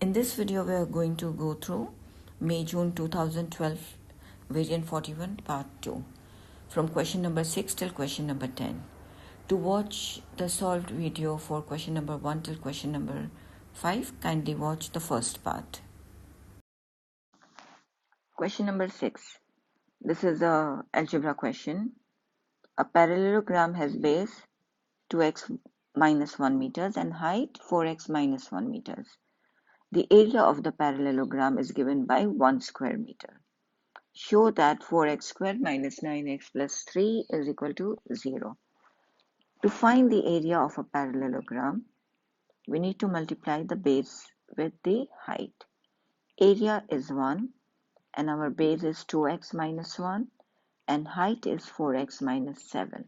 In this video, we are going to go through May-June 2012 Variant 41 Part 2 from question number 6 till question number 10. To watch the solved video for question number 1 till question number 5, kindly watch the first part. Question number 6. This is a algebra question. A parallelogram has base 2x minus 1 meters and height 4x minus 1 meters. The area of the parallelogram is given by 1 square meter. Show that 4x squared minus 9x plus 3 is equal to 0. To find the area of a parallelogram, we need to multiply the base with the height. Area is 1 and our base is 2x minus 1 and height is 4x minus 7.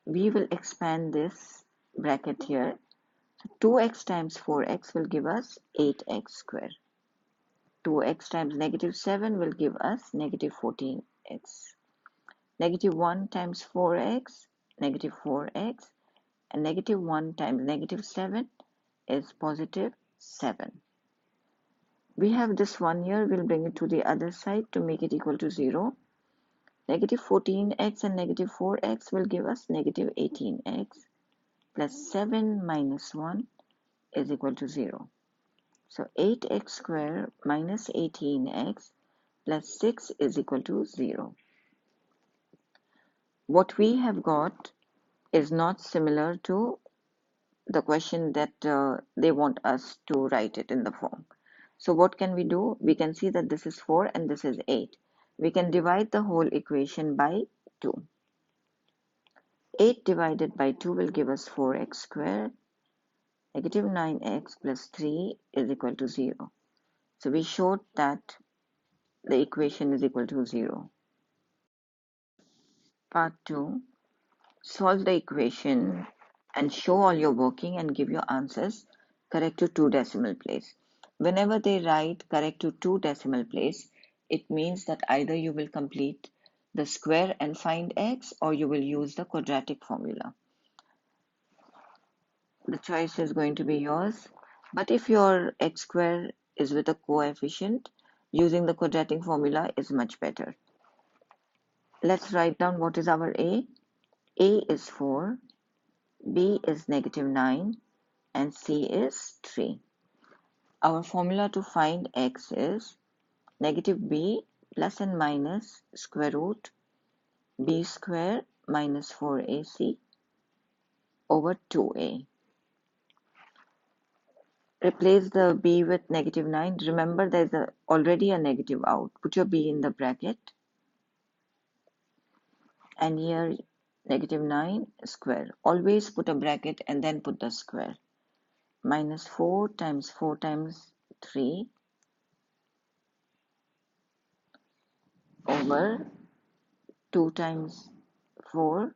We will expand this bracket here. So 2x times 4x will give us 8x squared. 2x times negative 7 will give us negative 14x. Negative 1 times 4x, negative 4x, and negative 1 times negative 7 is positive 7. We have this 1 here, we'll bring it to the other side to make it equal to 0. Negative 14x and negative 4x will give us negative 18x plus 7 minus 1 is equal to 0. So 8x squared minus 18x plus 6 is equal to 0. What we have got is not similar to the question that they want us to write it in the form. So what can we do? We can see that this is 4 and this is 8. We can divide the whole equation by 2. 8 divided by 2 will give us 4x squared. Negative 9x plus 3 is equal to 0. So we showed that the equation is equal to 0. Part 2. Solve the equation and show all your working and give your answers correct to 2 decimal place. Whenever they write correct to 2 decimal place, it means that either you will complete the square and find x or you will use the quadratic formula. The choice is going to be yours, but if your x square is with a coefficient, using the quadratic formula is much better. Let's write down what is our a. A is 4, B is negative 9, and C is 3. Our formula to find x is negative b plus and minus square root b square minus 4ac over 2a. Replace the b with negative 9. Remember there's already a negative out. Put your b in the bracket. And here negative 9 square. Always put a bracket and then put the square. Minus 4 times 3 over 2 times 4.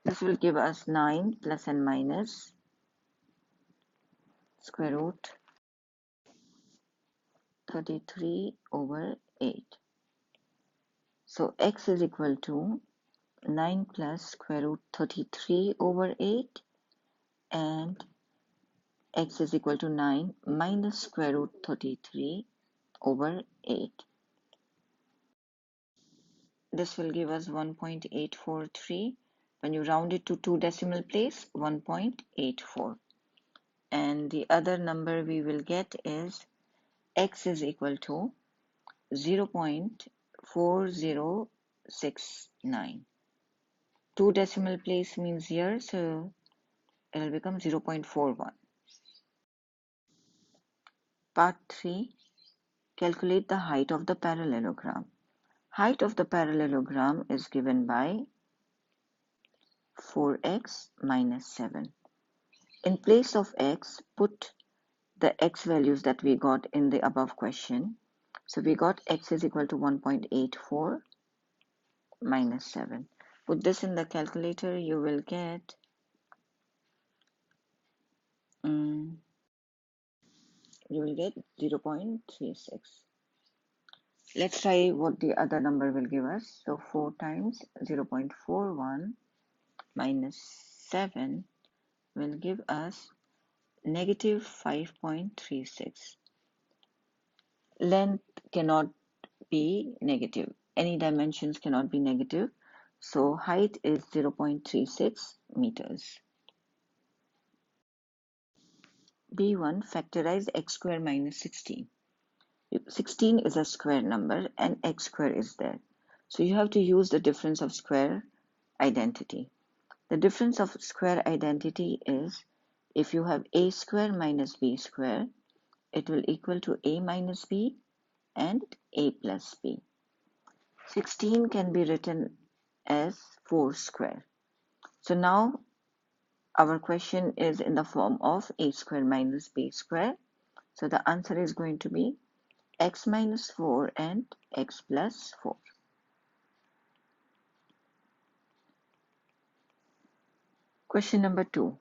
This will give us 9 plus and minus square root 33 over 8. So x is equal to 9 plus square root 33 over 8 and x is equal to 9 minus square root 33 over 8. This will give us 1.843. When you round it to 2 decimal place, 1.84. And the other number we will get is x is equal to 0.4069. 2 decimal place means here, so it will become 0.41. Part 3. Calculate the height of the parallelogram. Height of the parallelogram is given by 4x minus 7. In place of x, put the x values that we got in the above question. So we got x is equal to 1.84 minus 7. Put this in the calculator, you will get 0.36. Let's try what the other number will give us. So 4 times 0.41 minus 7 will give us negative 5.36. Length cannot be negative. Any dimensions cannot be negative. So height is 0.36 meters. B1, factorize x square minus 16. 16 is a square number and x square is there. So you have to use the difference of square identity. The difference of square identity is if you have a square minus b square, it will equal to a minus b and a plus b. 16 can be written as 4 square. So now our question is in the form of a square minus b square. So the answer is going to be x minus 4 and x plus 4. Question number 2.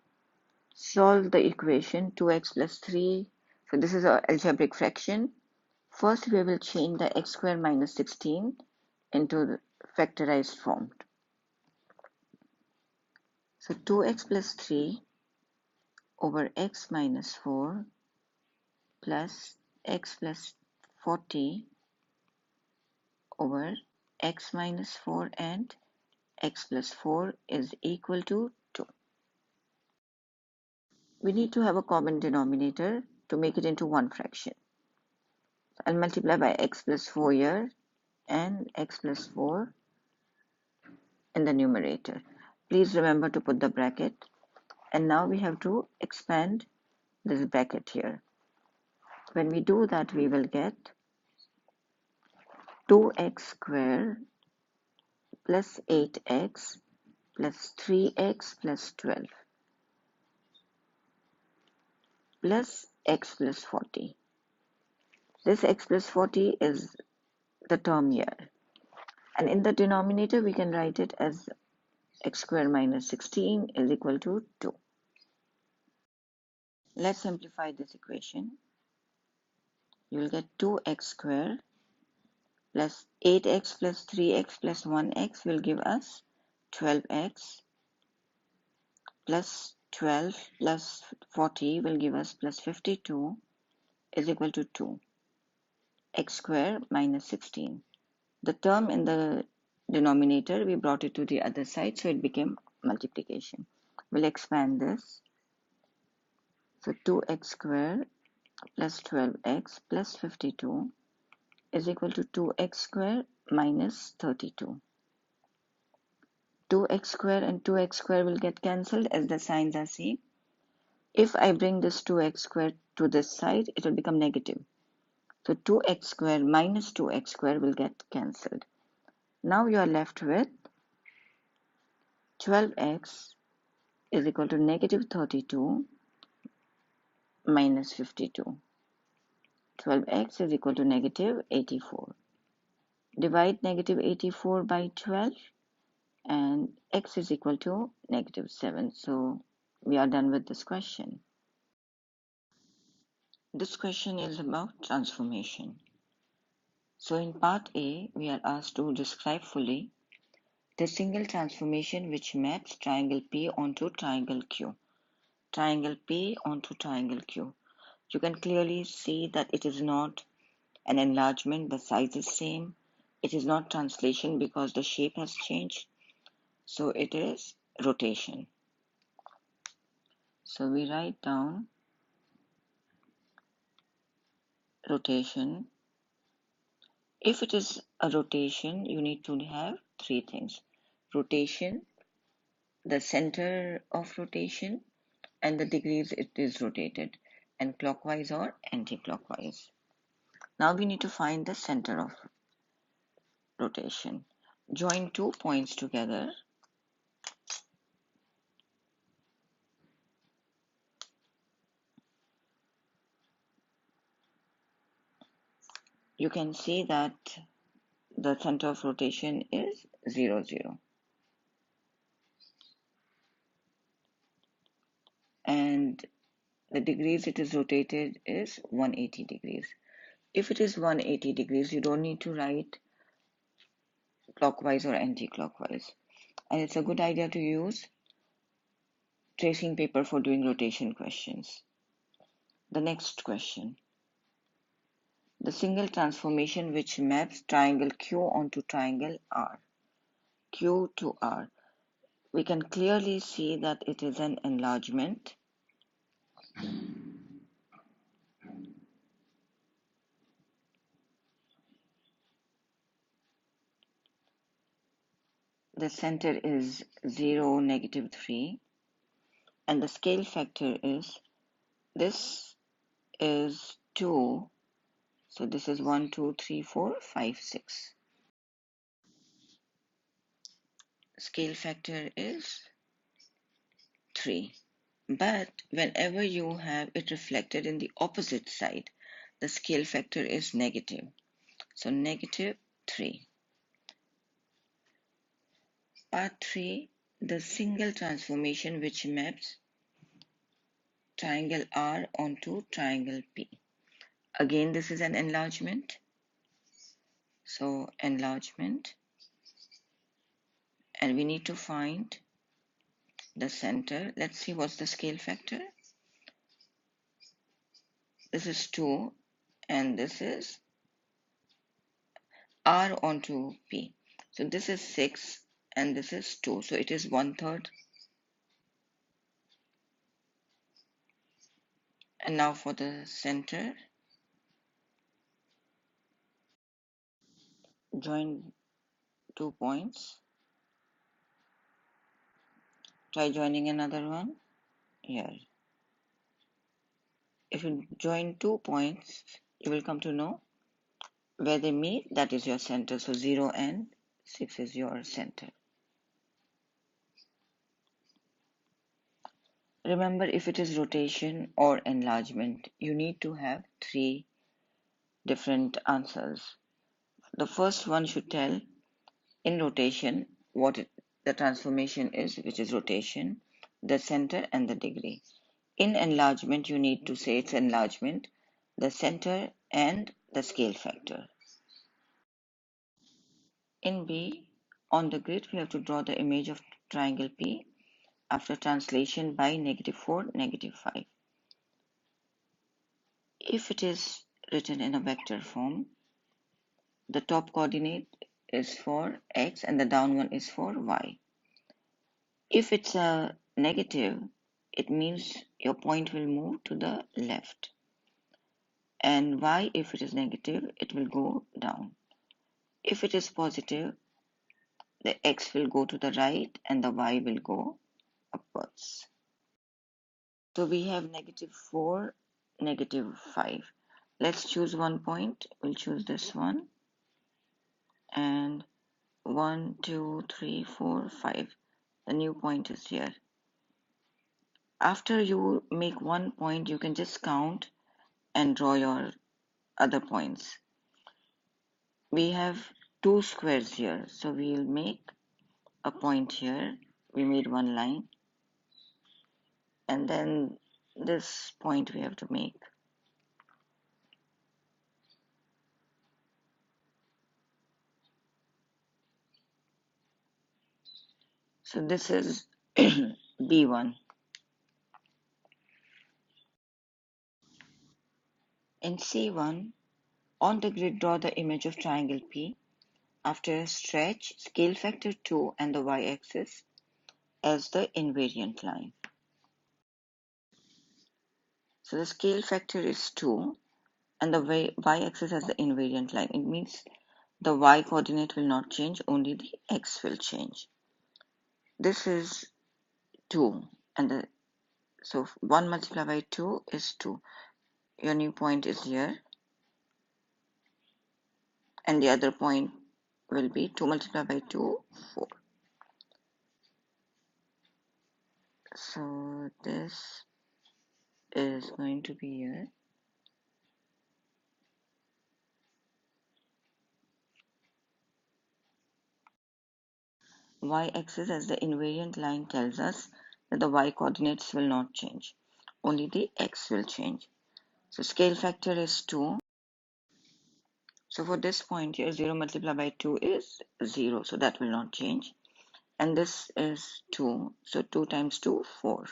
Solve the equation 2x plus 3. So this is our algebraic fraction. First we will change the x square minus 16 into the factorized form. So 2x plus 3 over x minus 4 plus x plus 40 over x minus 4 and x plus 4 is equal to 2. We need to have a common denominator to make it into one fraction. So I'll multiply by x plus 4 here and x plus 4 in the numerator. Please remember to put the bracket. And now we have to expand this bracket here. When we do that, we will get 2x squared plus 8x plus 3x plus 12 plus x plus 40. This x plus 40 is the term here. And in the denominator, we can write it as x squared minus 16 is equal to 2. Let's simplify this equation. You will get 2x squared plus 8x plus 3x plus 1x will give us 12x plus 12 plus 40 will give us plus 52 is equal to 2. X squared minus 16. The term in the denominator, we brought it to the other side, so it became multiplication. We'll expand this. So 2x squared plus 12x plus 52 is equal to 2x squared minus 32. 2x squared and 2x squared will get cancelled as the signs are same. If I bring this 2x squared to this side, it will become negative. So 2x squared minus 2x squared will get cancelled. Now you are left with 12x is equal to negative 32 minus 52. 12x is equal to negative 84. Divide negative 84 by 12 and x is equal to negative 7. So we are done with this question. This question is about transformation. So in part A, we are asked to describe fully the single transformation which maps triangle P onto triangle Q. Triangle P onto triangle Q. You can clearly see that it is not an enlargement, the size is same. It is not translation because the shape has changed. So it is rotation. So we write down rotation. If it is a rotation, you need to have three things. Rotation, the center of rotation, and the degrees it is rotated, and clockwise or anti-clockwise. Now we need to find the center of rotation. Join 2 points together. You can see that the center of rotation is 0, 0. And the degrees it is rotated is 180 degrees. If it is 180 degrees, you don't need to write clockwise or anti-clockwise. And it's a good idea to use tracing paper for doing rotation questions. The next question. The single transformation which maps triangle Q onto triangle R. Q to R. We can clearly see that it is an enlargement. The center is 0, -3, and the scale factor is, this is 2, so this is 1, 2, 3, 4, 5, 6. Scale factor is 3. But whenever you have it reflected in the opposite side, the scale factor is negative. So -3. Part 3, the single transformation which maps triangle R onto triangle P. Again, this is an enlargement. So enlargement, and we need to find the center. Let's see what's the scale factor. This is 2, and this is R onto P. So this is 6, and this is 2. So it is 1/3. And now for the center, join 2 points. Try joining another one here. If you join 2 points, you will come to know where they meet, that is your center. So 0 and 6 is your center. Remember, if it is rotation or enlargement, you need to have 3 different answers. The first one should tell in rotation what the transformation is, which is rotation, the center, and the degree. In enlargement, you need to say it's enlargement, the center, and the scale factor. In B, on the grid, we have to draw the image of triangle P after translation by -4, -5. If it is written in a vector form, the top coordinate is for x and the down one is for y. If it's a negative, it means your point will move to the left. And y, if it is negative, it will go down. If it is positive, the x will go to the right and the y will go upwards. So we have -4, -5. Let's choose one point. We'll choose this one. And 1, 2, 3, 4, 5. The new point is here. After you make one point, you can just count and draw your other points. We have 2 squares here, so we'll make a point here. We made one line, and then this point we have to make. So this is B1. In C1, on the grid, draw the image of triangle P after stretch, scale factor 2 and the y-axis as the invariant line. So the scale factor is 2 and the y-axis as the invariant line. It means the y coordinate will not change, only the x will change. This is 2, and so 1 multiplied by 2 is 2. Your new point is here, and the other point will be 2 multiplied by 2, 4. So this is going to be here. Y-axis as the invariant line tells us that the y coordinates will not change, only the x will change. So scale factor is 2. So for this point here, 0 multiplied by 2 is 0, so that will not change. And this is 2, so 2 times 2, 4.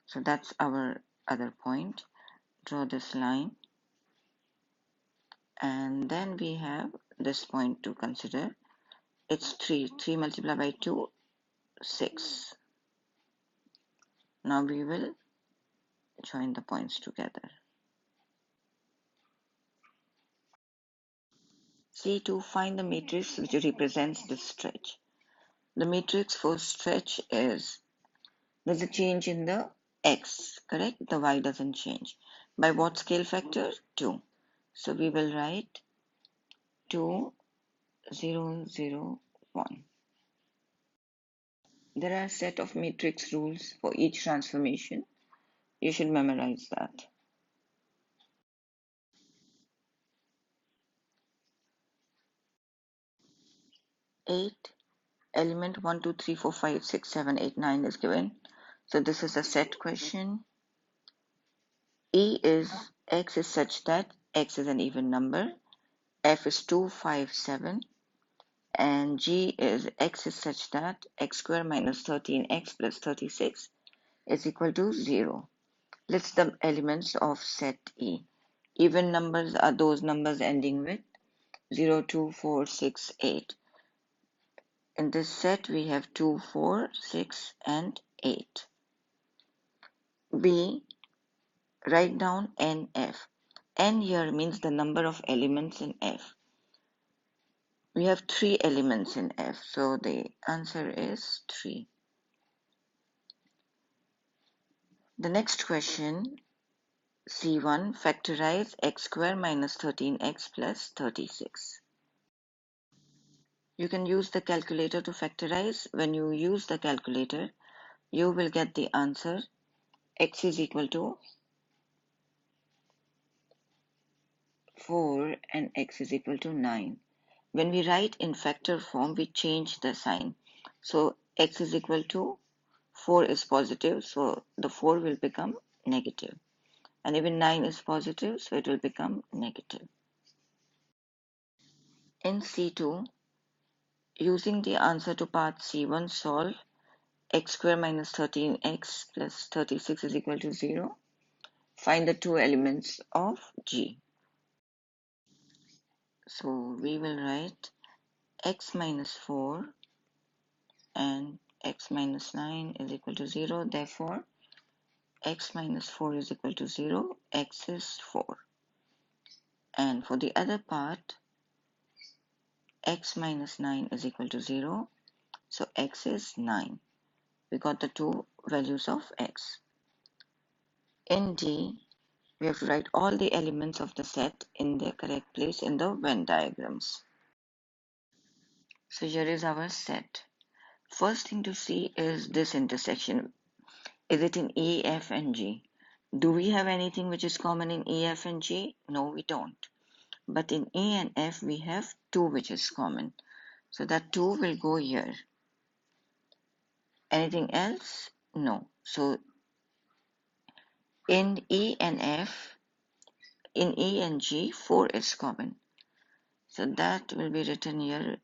So that's our other point. Draw this line, and then we have this point to consider. It's 3. 3 multiplied by 2, 6. Now we will join the points together. C2, find the matrix which represents this stretch. The matrix for stretch is, there's a change in the x, correct? The y doesn't change. By what scale factor? 2. So we will write 2, 0, 0, 1. There are a set of matrix rules for each transformation. You should memorize that. 8, element 1, 2, 3, 4, 5, 6, 7, 8, 9 is given. So this is a set question. E is, x is such that x is an even number. F is 2, 5, 7. And G is, x is such that x squared minus 13x plus 36 is equal to 0. List the elements of set E. Even numbers are those numbers ending with 0, 2, 4, 6, 8. In this set, we have 2, 4, 6, and 8. B, write down NF. N here means the number of elements in F. We have 3 elements in F, so the answer is 3. The next question, C1, factorize x squared minus 13x plus 36. You can use the calculator to factorize. When you use the calculator, you will get the answer x is equal to 4 and x is equal to 9. When we write in factor form, we change the sign. So x is equal to 4 is positive, so the 4 will become negative. And even 9 is positive, so it will become negative. In C2, using the answer to part C1, solve x squared minus 13x plus 36 is equal to 0. Find the 2 elements of G. So we will write x minus 4 and x minus 9 is equal to 0. Therefore, x minus 4 is equal to 0. X is 4. And for the other part, x minus 9 is equal to 0. So x is 9. We got the 2 values of x. In D, we have to write all the elements of the set in their correct place in the Venn diagrams. So here is our set. First thing to see is this intersection. Is it in E, F, and G? Do we have anything which is common in E, F, and G? No, we don't. But in E and F, we have 2 which is common. So that 2 will go here. Anything else? No. So in E and F, in E and G, 4 is common. So that will be written here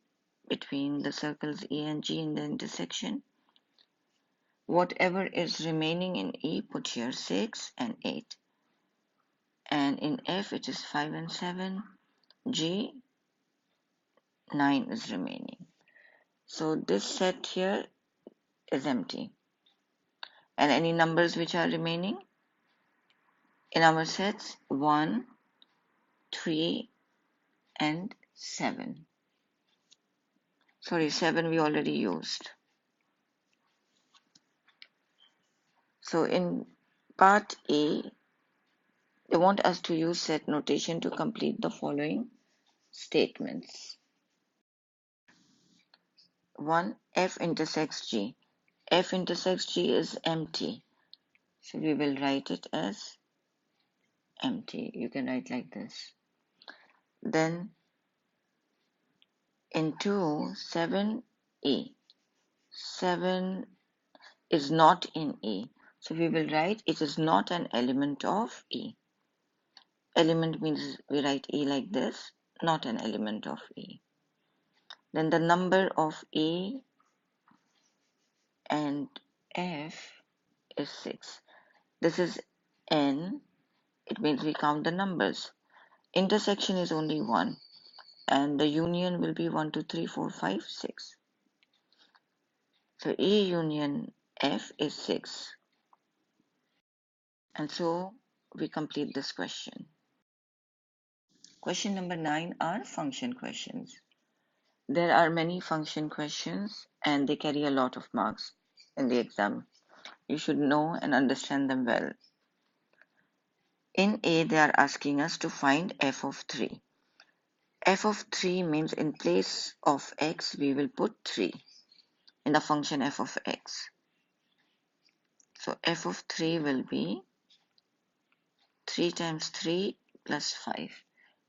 between the circles E and G in the intersection. Whatever is remaining in E, put here 6 and 8. And in F, it is 5 and 7. G, 9 is remaining. So this set here is empty. And any numbers which are remaining? In our sets, 1, 3, and 7. Sorry, 7 we already used. So in part A, they want us to use set notation to complete the following statements. 1. F intersects G. F intersects G is empty. So we will write it as empty. You can write like this. Then in 2, 7, E. 7 is not in E. So we will write it is not an element of E. Element means we write E like this, not an element of E. Then the number of E and F is 6. This is N, it means we count the numbers. Intersection is only 1, and the union will be 1, 2, 3, 4, 5, 6. So E union F is 6. And so we complete this question. Question number 9 are function questions. There are many function questions and they carry a lot of marks in the exam. You should know and understand them well. In A, they are asking us to find f of 3. F of 3 means in place of x, we will put 3 in the function f of x. So f of 3 will be 3 times 3 plus 5,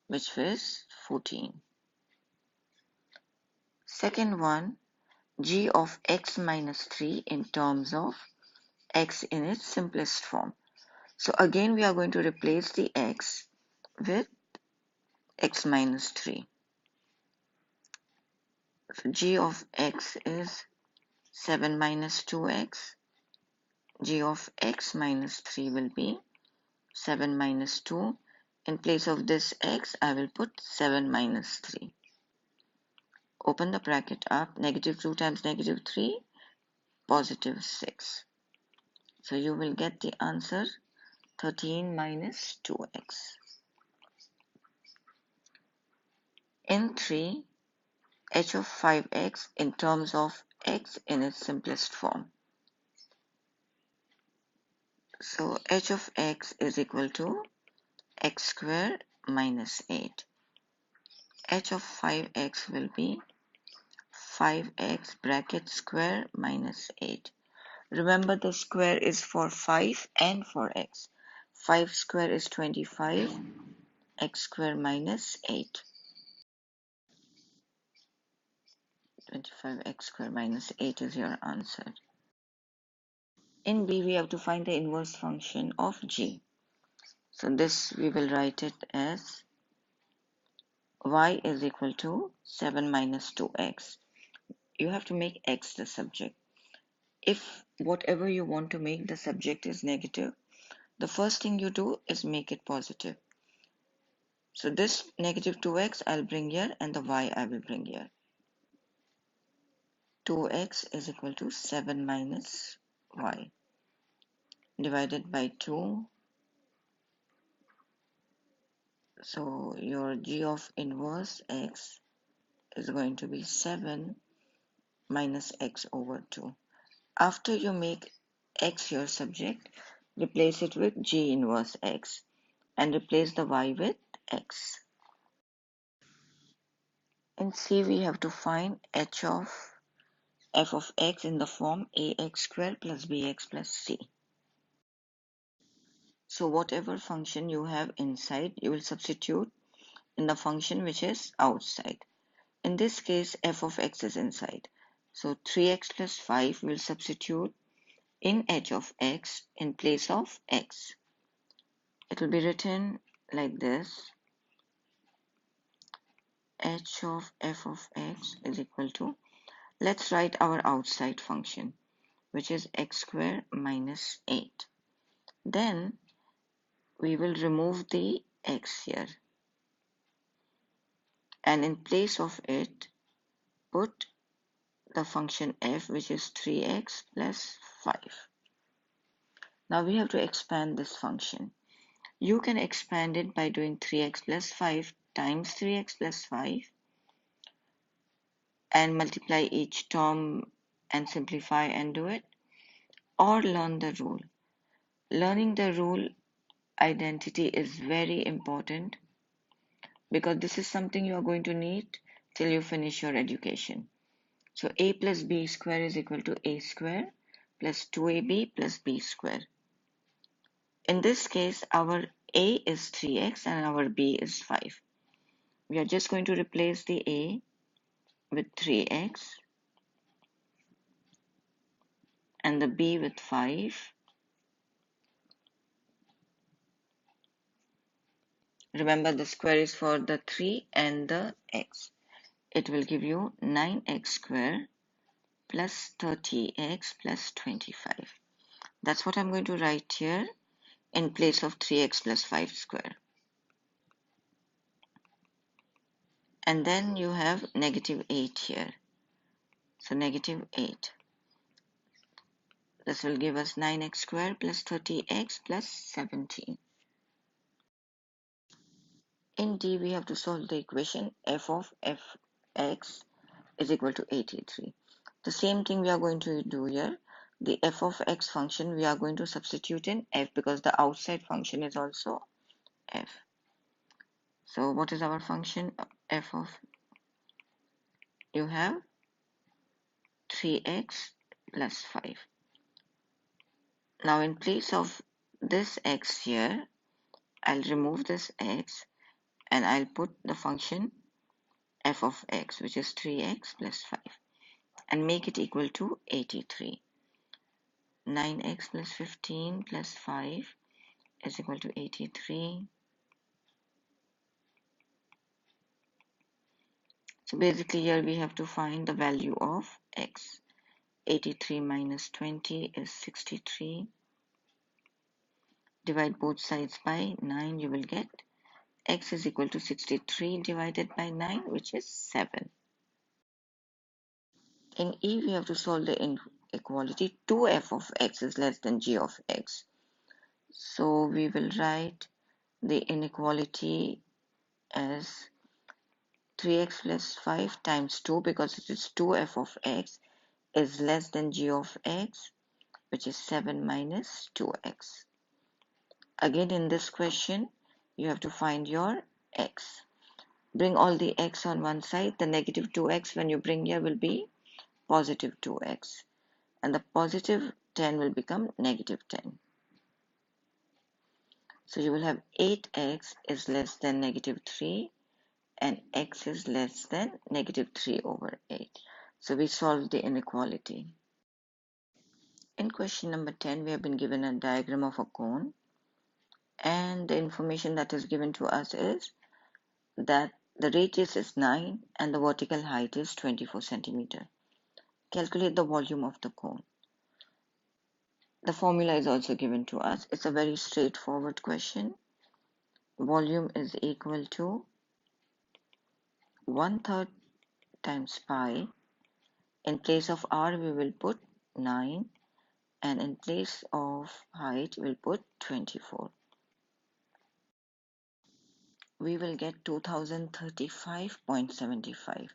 which is 14. Second one, g of x minus 3 in terms of x in its simplest form. So again, we are going to replace the x with x minus 3. So g of x is 7 minus 2x. G of x minus 3 will be 7 minus 2. In place of this x, I will put 7 minus 3. Open the bracket up. Negative 2 times negative 3, positive 6. So you will get the answer 13 minus 2x. In 3, h of 5x in terms of x in its simplest form. So h of x is equal to x squared minus 8. H of 5x will be 5x bracket square minus 8. Remember, the square is for 5 and for x. 5 square is 25, x square minus 8. 25x square minus 8 is your answer. In B, we have to find the inverse function of g. So this we will write it as y is equal to 7 minus 2x. You have to make x the subject. If whatever you want to make the subject is negative, the first thing you do is make it positive. So this negative 2x I'll bring here and the y I will bring here. 2x is equal to 7 minus y divided by 2. So your g of inverse x is going to be 7 minus x over 2. After you make x your subject, replace it with g inverse x and replace the y with x. In C, we have to find h of f of x in the form ax squared plus bx plus c. So whatever function you have inside, you will substitute in the function which is outside. In this case, f of x is inside. So 3x plus 5 will substitute in h of x in place of x. It will be written like this. H of f of x is equal to, let's write our outside function, which is x squared minus 8. Then we will remove the x here and in place of it put the function f, which is 3x plus 5. Now we have to expand this function. You can expand it by doing 3x plus 5 times 3x plus 5 and multiply each term and simplify and do it, or learn the rule. Learning the rule identity is very important because this is something you are going to need till you finish your education. So a plus b square is equal to a square plus 2ab plus b square. In this case, our a is 3x and our b is 5. We are just going to replace the a with 3x and the b with 5. Remember, the square is for the 3 and the x. It will give you 9x square plus 30x plus 25. That's what I'm going to write here in place of 3x plus 5 square. And then you have negative 8 here. So negative 8. This will give us 9x squared plus 30x plus 17. In D, we have to solve the equation f of fx is equal to 83. The same thing we are going to do here. The f of x function we are going to substitute in f because the outside function is also f. So what is our function f of? You have 3x plus 5. Now in place of this x here, I'll remove this x and I'll put the function f of x, which is 3x plus 5, and make it equal to 83. 9x plus 15 plus 5 is equal to 83. So basically here we have to find the value of x. 83 minus 20 is 63. Divide both sides by 9, you will get x is equal to 63 divided by 9, which is 7. In E, we have to solve the inequality 2f of x is less than g of x. So we will write the inequality as 3x plus 5 times 2, because it is 2f of x is less than g of x, which is 7 minus 2x. Again, in this question, you have to find your x. Bring all the x on one side. The negative 2x when you bring here will be positive 2x. And the positive 10 will become negative 10. So you will have 8x is less than negative 3 and x is less than negative 3 over 8. So we solved the inequality. In question number 10, we have been given a diagram of a cone, and the information that is given to us is that the radius is 9 and the vertical height is 24 centimeter. Calculate the volume of the cone. The formula is also given to us. It's a very straightforward question. Volume is equal to 1/3 times pi. In place of r, we will put 9, and in place of height, we'll put 24. We will get 2035.75.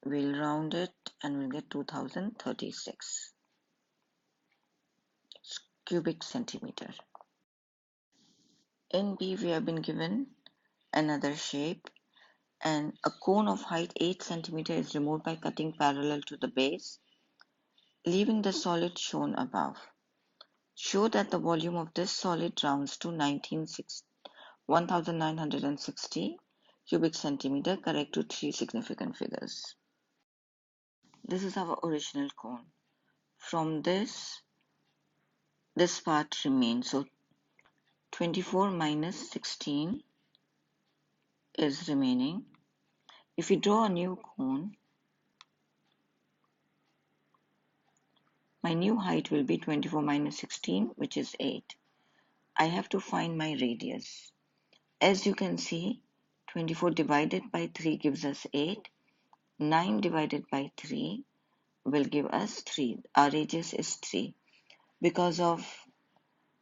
We'll round it and we'll get 2036 cubic centimeter. In B, we have been given another shape, and a cone of height 8 centimeter is removed by cutting parallel to the base, leaving the solid shown above. Show that the volume of this solid rounds to 1960 cubic centimeter. Correct to 3 significant figures. This is our original cone. From this part remains. So 24 minus 16 is remaining. If we draw a new cone, my new height will be 24 minus 16, which is 8. I have to find my radius. As you can see, 24 divided by 3 gives us 8. 9 divided by 3 will give us 3. Our radius is 3 because of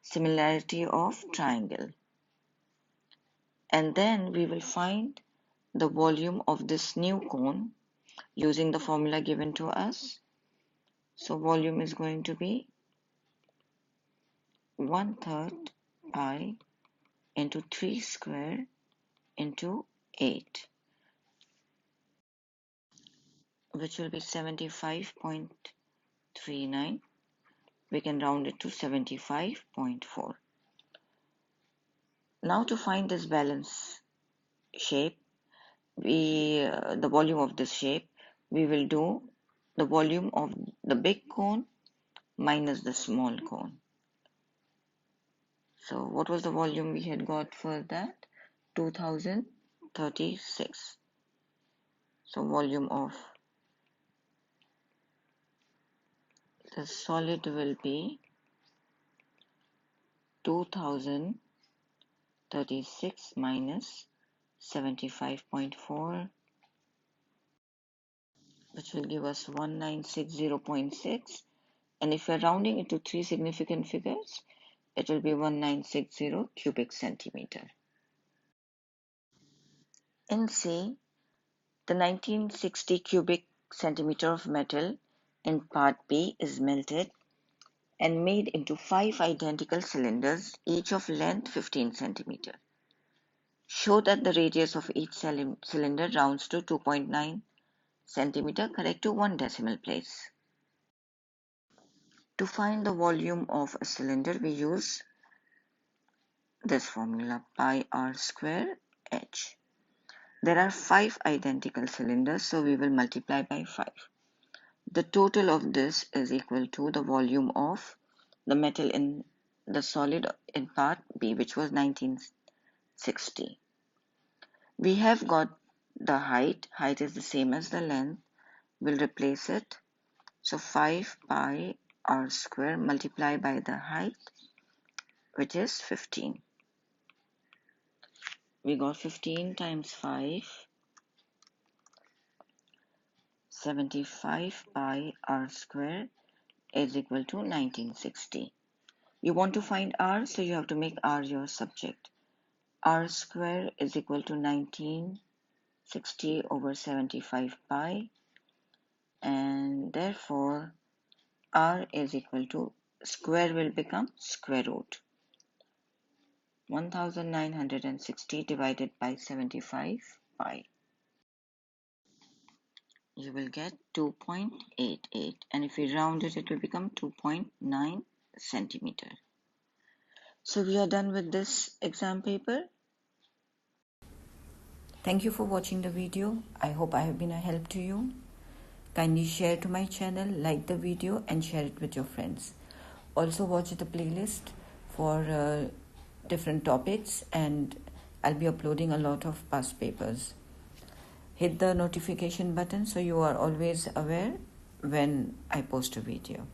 similarity of triangle. And then we will find the volume of this new cone using the formula given to us. So volume is going to be 1/3 pi into 3 square into 8, which will be 75.39. We can round it to 75.4. Now to find this balance shape, the volume of this shape, we will do the volume of the big cone minus the small cone. So what was the volume we had got for that? 2036. So volume of the solid will be 2036 minus 75.4, which will give us 1960.6. And if we're rounding it to three significant figures, it will be 1960 cubic centimeter. In C, the 1960 cubic centimeter of metal in part B is melted and made into 5 identical cylinders, each of length 15 centimeter. Show that the radius of each cylinder rounds to 2.9 centimeter, correct to 1 decimal place. To find the volume of a cylinder, we use this formula, pi r square h. There are 5 identical cylinders, so we will multiply by 5. The total of this is equal to the volume of the metal in the solid in part B, which was 1960. We have got the height. Height is the same as the length. We'll replace it. So 5 pi r square multiplied by the height, which is 15. We got 15 times 5, 75 pi r square is equal to 1960. You want to find r, so you have to make r your subject. R square is equal to 1960 over 75 pi, and therefore r is equal to, square will become square root. 1960 divided by 75 pi. You will get 2.88, and if we round it, it will become 2.9 centimeter. So we are done with this exam paper. Thank you for watching the video. I hope I have been a help to you. Kindly share to my channel, like the video and share it with your friends. Also watch the playlist for different topics, and I'll be uploading a lot of past papers. Hit the notification button so you are always aware when I post a video.